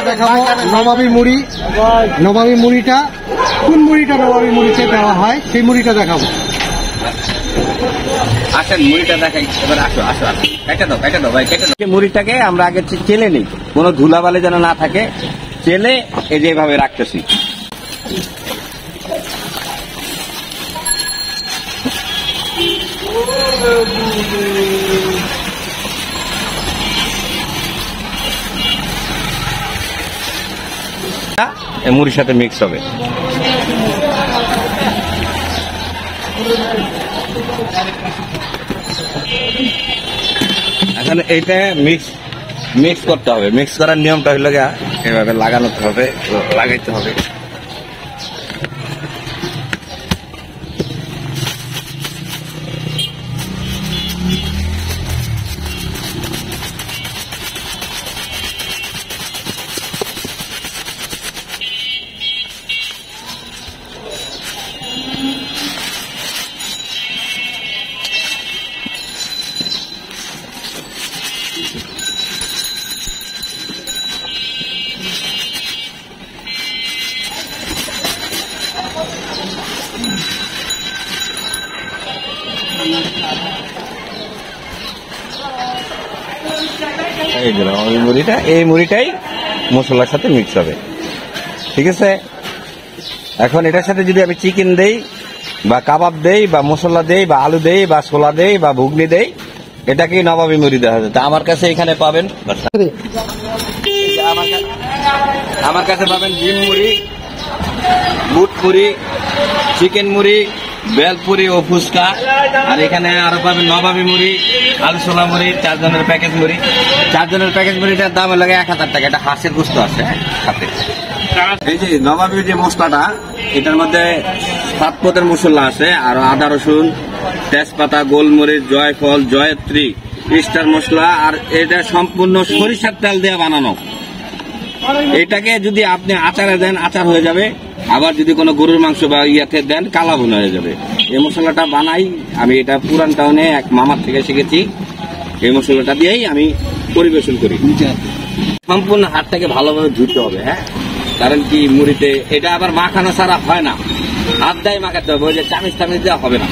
দেখাবো নবাবী মুড়ি। নবাবী মুড়িটা কোন মুড়িটা নবাবী মুড়িতে দেওয়া হয় সেই মুড়িটা দেখাবো। আসেন মুড়িটা দেখাই এবার। আসো আসো আসো, কেটে দাও ভাই, কেটে দাও। মুড়িটাকে আমরা আগে চেলে নিই, কোনো ধুলাবালি যেন না থাকে। চেলে এই যে এভাবে রাখতেছি। মুড়ির সাথে মিক্স হবে। এখন এইটা মিক্স করতে হবে। মিক্স করার নিয়মটা হইল গিয়া এভাবে লাগানো হবে, লাগাইতে হবে। এই যে মুড়িটা, এই মুড়িটাই মশলার সাথে মিক্স হবে। ঠিক আছে, এখন এটার সাথে যদি আমি চিকেন দেই বা কাবাব দেই বা মশলা দেই বা আলু দেই বা ছোলা দেই বা ঘুগনি দেই, এটাকেই নবাবী মুড়ি দেওয়া হবে। তা আমার কাছে এখানে পাবেন, আমার কাছে পাবেন ডিম মুড়ি, বুট মুড়ি, চিকেন মুড়ি, বেলপুরি ও ফুচকা। আর এখানে আরো পাবেন নবাবী মুড়ি, আলু ছোলা মুড়ি, 4 জনের প্যাকেজ মুড়ি। 4 জনের প্যাকেজ মুড়িটার দাম লাগে 1000 টাকা। এটা হাঁসের গোস্ত আছে সাথে। এই যে নবাবী যে মশলাটা, এটার মধ্যে 7 পদের মশলা আছে, আর আদা রসুন, তেজপাতা, গোলমরিচ, জয়ফল, জয়ত্রী, স্টার মশলা। আর এটা সম্পূর্ণ সরিষার তেল দিয়ে বানানো। এটাকে যদি আপনি আচারে দেন, আচার হয়ে যাবে। আবার যদি কোনো গরুর মাংস বা ইয়াতে দেন, কালা ভুনা হয়ে যাবে। এই মশলাটা বানাই আমি, এটা পুরান টাউনে এক মামার থেকে শিখেছি। এই মশলাটা দিয়েই আমি পরিবেশন করি। সম্পূর্ণ হাতটাকে ভালোভাবে ধুতে হবে। হ্যাঁ, কারণ কি মুড়িতে এটা আবার মাখানো ছাড়া হয় না, হাত দিয়ে মাখাতে হবে। ওই যে চামিচ দেওয়া হবে না।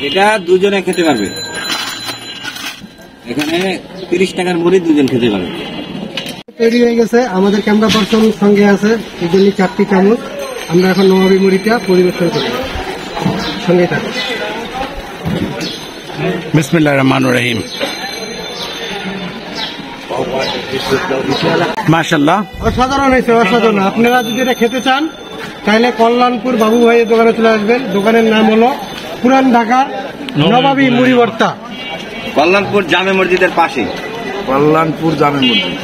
এটা দুজনে খেতে পারবে। এখানে 30 টাকার মুড়ি দুজন খেতে পারবে। তৈরি হয়ে গেছে, আমাদের ক্যামেরা পার্সন সঙ্গে আছে। ইডলি 4টি চামচ। আমরা এখন নবাবী মুড়িটা পরিবেশন করি। সঙ্গে থাকুন। বিসমিল্লাহির রহমানির রহিম। মাশাআল্লাহ, অসাধারণ হয়েছে, অসাধারণ। আপনারা যদি এটা খেতে চান তাহলে কল্যাণপুর বাবু ভাইয়ের দোকানে চলে আসবেন। দোকানের নাম হলো পুরান ঢাকার নবাবী মুড়ি ভর্তা, কল্যাণপুর জামে মসজিদের পাশে। কল্যাণপুর জামে মসজিদ।